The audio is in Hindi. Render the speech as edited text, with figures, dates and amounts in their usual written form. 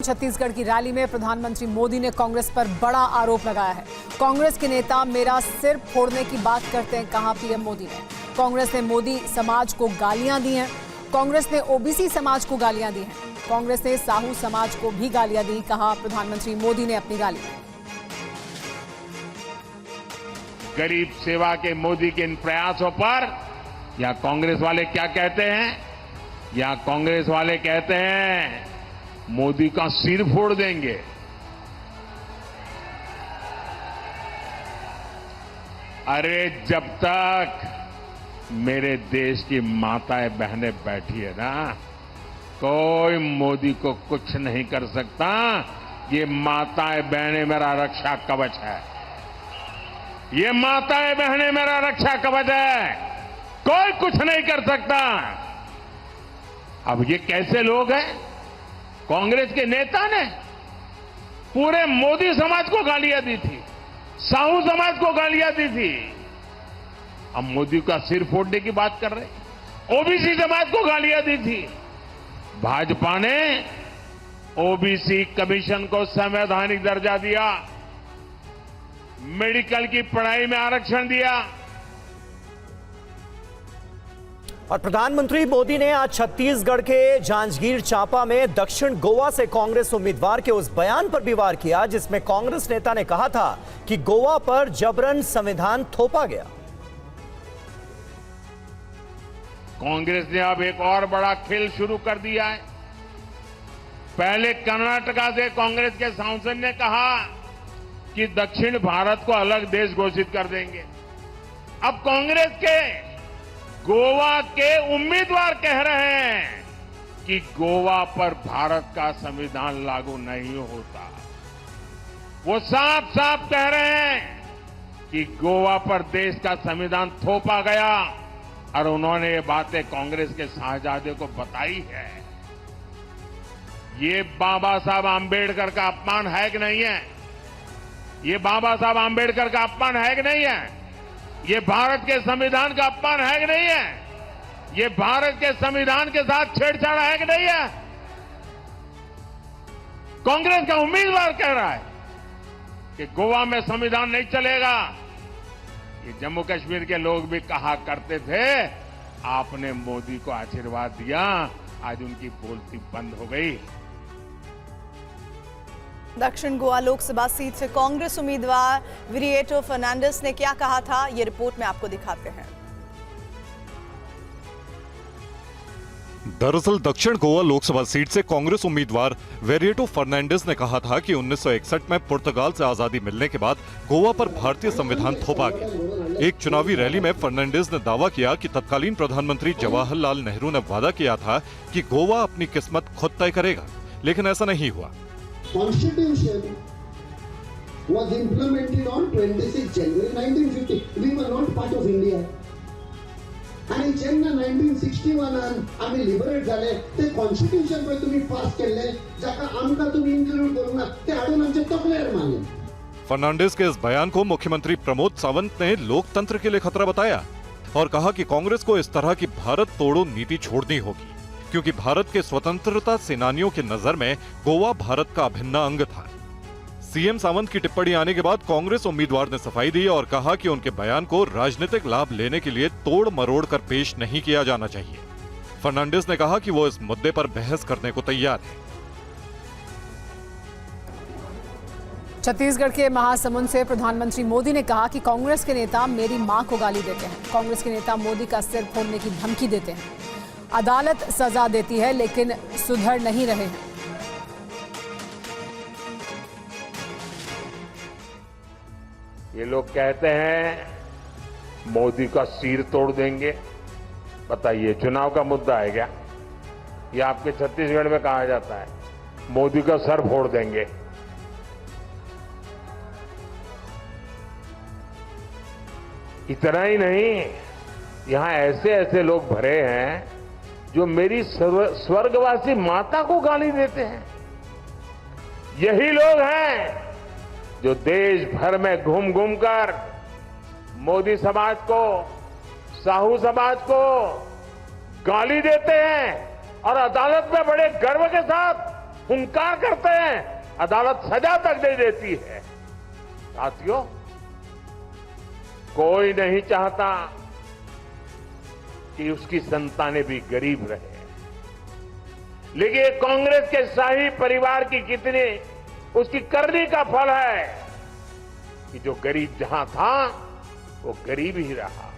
छत्तीसगढ़ की रैली में प्रधानमंत्री मोदी ने कांग्रेस पर बड़ा आरोप लगाया है। कांग्रेस के नेता मेरा सिर फोड़ने की बात करते हैं, कहा पीएम मोदी ने। कांग्रेस ने मोदी समाज को गालियां दी हैं। कांग्रेस ने ओबीसी समाज को गालियां दी हैं। कांग्रेस ने साहू समाज को भी गालियां दी, कहा प्रधानमंत्री मोदी ने अपनी रैली में। गरीब सेवा के मोदी के इन प्रयासों पर या कांग्रेस वाले क्या कहते हैं? या कांग्रेस वाले कहते हैं मोदी का सिर फोड़ देंगे। अरे जब तक मेरे देश की माताएं बहनें बैठी है ना, कोई मोदी को कुछ नहीं कर सकता। ये माताएं बहनें मेरा रक्षा कवच है। ये माताएं बहनें मेरा रक्षा कवच है। कोई कुछ नहीं कर सकता। अब ये कैसे लोग हैं? कांग्रेस के नेता ने पूरे मोदी समाज को गालियां दी थी, साहू समाज को गालियां दी थी। अब मोदी का सिर फोड़ने की बात कर रहे। ओबीसी समाज को गालियां दी थी। भाजपा ने ओबीसी कमीशन को संवैधानिक दर्जा दिया, मेडिकल की पढ़ाई में आरक्षण दिया। और प्रधानमंत्री मोदी ने आज छत्तीसगढ़ के जांजगीर चांपा में दक्षिण गोवा से कांग्रेस उम्मीदवार के उस बयान पर भी वार किया जिसमें कांग्रेस नेता ने कहा था कि गोवा पर जबरन संविधान थोपा गया। कांग्रेस ने अब एक और बड़ा खेल शुरू कर दिया है। पहले कर्नाटका से कांग्रेस के सांसद ने कहा कि दक्षिण भारत को अलग देश घोषित कर देंगे। अब कांग्रेस के गोवा के उम्मीदवार कह रहे हैं कि गोवा पर भारत का संविधान लागू नहीं होता। वो साफ साफ कह रहे हैं कि गोवा पर देश का संविधान थोपा गया और उन्होंने ये बातें कांग्रेस के साहबजादे को बताई है। ये बाबा साहब आंबेडकर का अपमान है कि नहीं है? ये बाबा साहब आंबेडकर का अपमान है कि नहीं है? ये भारत के संविधान का अपमान है कि नहीं है? ये भारत के संविधान के साथ छेड़छाड़ है कि नहीं है? कांग्रेस का उम्मीदवार कह रहा है कि गोवा में संविधान नहीं चलेगा। ये जम्मू कश्मीर के लोग भी कहा करते थे, आपने मोदी को आशीर्वाद दिया, आज उनकी बोलती बंद हो गई। दक्षिण गोवा लोकसभा सीट से कांग्रेस उम्मीदवार विरिएटो फर्नांडिस ने क्या कहा था, ये रिपोर्ट में आपको दिखाते हैं। दरअसल दक्षिण गोवा लोकसभा सीट से कांग्रेस उम्मीदवार वेरिएटो फर्नांडिस ने कहा था कि 1961 में पुर्तगाल से आजादी मिलने के बाद गोवा पर भारतीय संविधान थोपा गया। एक चुनावी रैली में फर्नांडिस ने दावा किया कि तत्कालीन प्रधानमंत्री जवाहरलाल नेहरू ने वादा किया था कि गोवा अपनी किस्मत खुद तय करेगा, लेकिन ऐसा नहीं हुआ। Constitution was implemented on 26 January 1950. We were not part of India. आणि जेन्ना 1961 आम्ही लिबरेट झाले ते कॉन्स्टिट्यूशन पळय तुम्ही पास केले, जाका आमकां तुम्ही इन्क्लूड करूंक ना, ते हाडून आमचे तकलेर मारले। फर्नांडिस के इस बयान को मुख्यमंत्री प्रमोद सावंत ने लोकतंत्र के लिए खतरा बताया और कहा कि कांग्रेस को इस तरह की भारत तोड़ो नीति छोड़नी होगी, क्योंकि भारत के स्वतंत्रता सेनानियों की नजर में गोवा भारत का अभिन्न अंग था। सीएम सावंत की टिप्पणी आने के बाद कांग्रेस उम्मीदवार ने सफाई दी और कहा कि उनके बयान को राजनीतिक लाभ लेने के लिए तोड़ मरोड़ कर पेश नहीं किया जाना चाहिए। फर्नांडिस ने कहा कि वो इस मुद्दे पर बहस करने को तैयार है। छत्तीसगढ़ के महासमुंद से प्रधानमंत्री मोदी ने कहा कि कांग्रेस के नेता मेरी मां को गाली देते हैं। कांग्रेस के नेता मोदी का सिर फोड़ने की धमकी देते हैं। अदालत सजा देती है लेकिन सुधर नहीं रहे हैं। ये लोग कहते हैं मोदी का सिर तोड़ देंगे। बताइए, चुनाव का मुद्दा है क्या? ये आपके छत्तीसगढ़ में कहा जाता है मोदी का सर फोड़ देंगे। इतना ही नहीं, यहां ऐसे ऐसे लोग भरे हैं जो मेरी स्वर्गवासी माता को गाली देते हैं। यही लोग हैं जो देश भर में घूम घूम कर मोदी समाज को, साहू समाज को गाली देते हैं और अदालत में बड़े गर्व के साथ हुंकार करते हैं, अदालत सजा तक दे देती है। साथियों, कोई नहीं चाहता कि उसकी संतानें भी गरीब रहे, लेकिन ये कांग्रेस के शाही परिवार की कितनी उसकी करनी का फल है कि जो गरीब जहां था वो गरीब ही रहा।